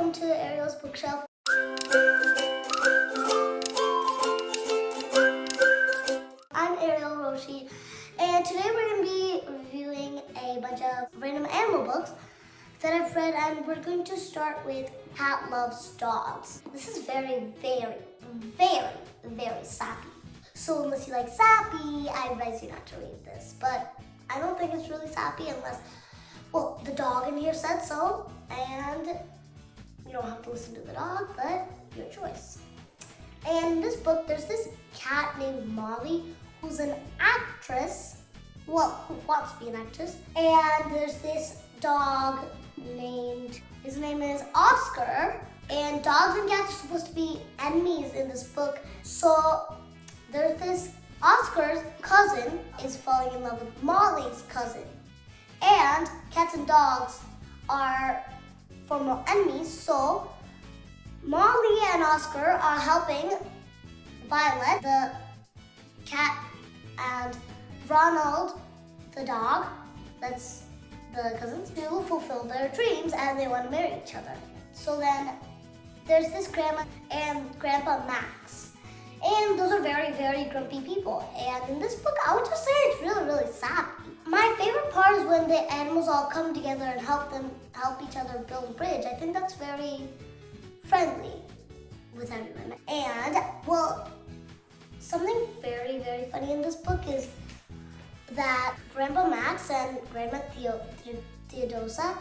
welcome to Ariel's Bookshelf. I'm Ariel Roshi, and today we're going to be reviewing a bunch of random animal books that I've read, and we're going to start with Katt Loves Dogs. This is very, very, very, very sappy. So unless you like sappy, I advise you not to read this, but I don't think it's really sappy unless, well, the dog in here said so, and you don't have to listen to the dog, but your choice. And in this book, there's this cat named Molly who's an actress, well, who wants to be an actress, and there's this dog named, his name is Oscar, and dogs and cats are supposed to be enemies in this book. So there's this Oscar's cousin is falling in love with Molly's cousin, and cats and dogs are former enemies. So Molly and Oscar are helping Violet, the cat, and Ronald, the dog, that's the cousins, to fulfill their dreams, and they want to marry each other. So then there's this grandma and Grandpa Max, and those are very, very grumpy people. And in this book, I would just say it's really, really sappy. My favorite part is when the animals all come together and help each other build a bridge. I think that's very friendly with everyone. And, well, something very, very funny in this book is that Grandpa Max and Grandma Theodosa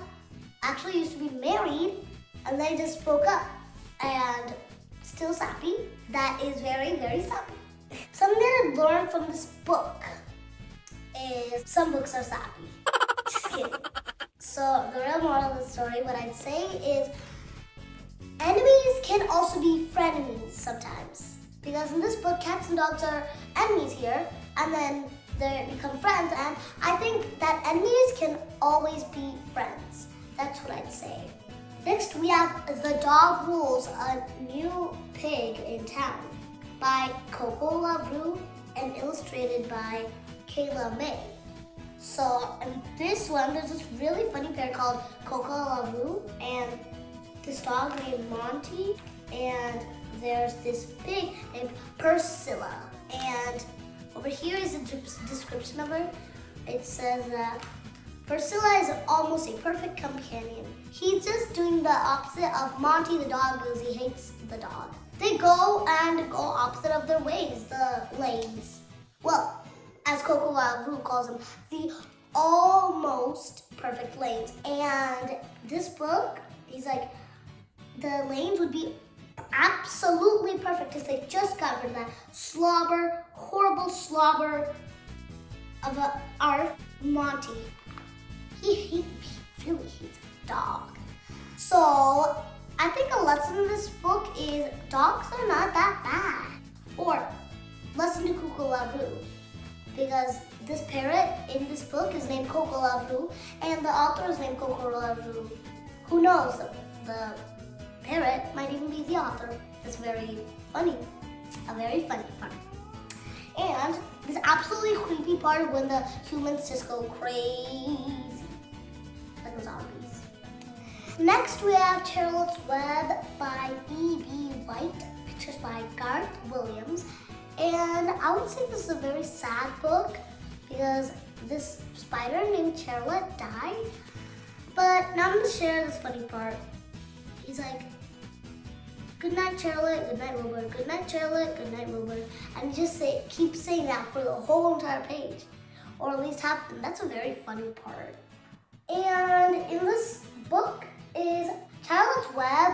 actually used to be married, and they just broke up. And still sappy. That is very, very sappy. Something that I learned from this book is some books are sappy. Just kidding. So the real moral of the story, what I'd say is enemies can also be frenemies sometimes. Because in this book, cats and dogs are enemies here, and then they become friends, and I think that enemies can always be friends. That's what I'd say. Next, we have The Dog Rules, a new pig in town by Coco Lavrue and illustrated by Kayla May. So in this one, there's this really funny pair called Coco Lavrue and this dog named Monty, and there's this pig named Priscilla. And over here is a description of her. It says that Priscilla is almost a perfect companion. He's just doing the opposite of Monty the dog because he hates the dog. They go opposite of their ways, the lanes. Well, as Coco Lavrue calls them, the almost perfect lanes. And this book, he's like, the lanes would be absolutely perfect if they just got rid of that slobber, horrible slobber of our Monty. He really hates a dog. So I think a lesson in this book is dogs are not that bad. Or lesson to Coco Lavrue, because this parrot in this book is named Coco Lavrue, and the author is named Coco Lavrue. Who knows? The parrot might even be the author. It's very funny. A very funny part. And this absolutely creepy part when the humans just go crazy. Like the zombies. Next we have Charlotte's Web by E.B. White, pictures by Garth Williams. And I would say this is a very sad book because this spider named Charlotte died. But now I'm going to share this funny part. He's like, good night, Charlotte, good night, Wilbur, good night, Charlotte, good night, Wilbur. And he just keeps saying that for the whole entire page, or at least half of them. That's a very funny part. And in this book is Charlotte's Web.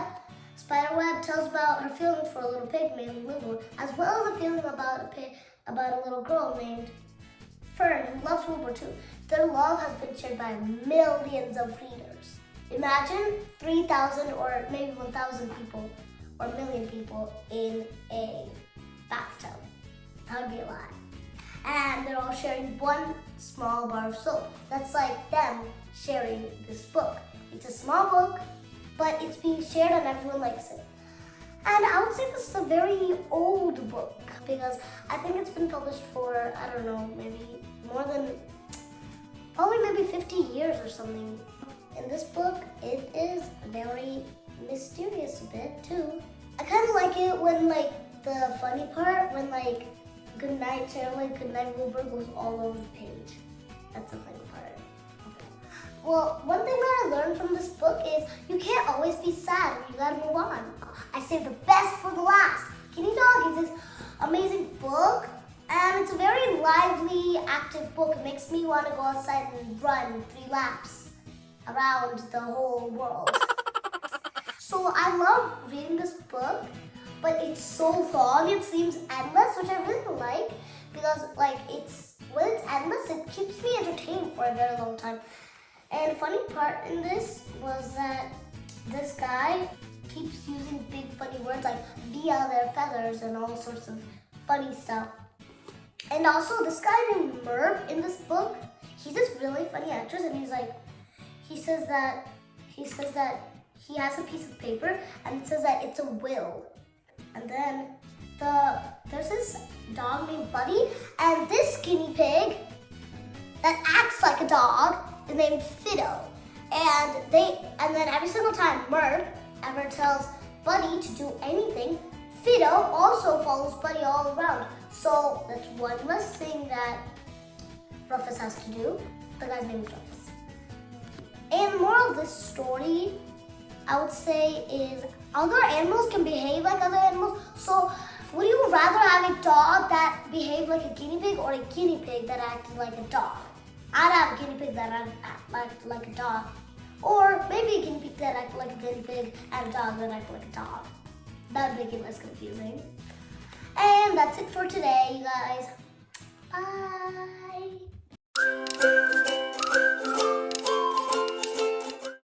Spiderweb tells about her feelings for a little pig named Wilbur, as well as a feeling about a little girl named Fern who loves Wilbur too. Their love has been shared by millions of readers. Imagine 3,000 or maybe 1,000 people or a million people in a bathtub. That would be a lot. And they're all sharing one small bar of soap. That's like them sharing this book. It's a small book, but it's being shared and everyone likes it. And I would say this is a very old book because I think it's been published for, I don't know, maybe more than, probably maybe 50 years or something. In this book, it is very mysterious a bit too. I kind of like it when like the funny part, when like goodnight Charlie, goodnight Wilbur goes all over the page. That's the funny part. Okay. Well, one thing that I learned from this book is you can't always be sad and you gotta move on. I saved the best for the last. Guinea Dog is this amazing book, and it's a very lively, active book. It makes me want to go outside and run 3 laps around the whole world. So I love reading this book, but it's so long, it seems endless, which I really like, because like when it's endless, it keeps me entertained for a very long time. And the funny part in this was that this guy keeps using big funny words like via their feathers and all sorts of funny stuff. And also this guy named Merp in this book, he's this really funny actress, and he says that he has a piece of paper and it says that it's a will. And then there's this dog named Buddy, and this guinea pig that acts like a dog is named Fido. And then every single time Merp ever tells Buddy to do anything, Fido also follows Buddy all around. So that's one less thing that Rufus has to do. The guy's name is Rufus. And the moral of this story, I would say, is other animals can behave like other animals. So would you rather have a dog that behaved like a guinea pig or a guinea pig that acted like a dog? I'd have a guinea pig that acted like a dog. Or maybe a guinea pig that acted like a guinea pig and a dog that acted like a dog. That would make it less confusing. And that's it for today, you guys. Bye.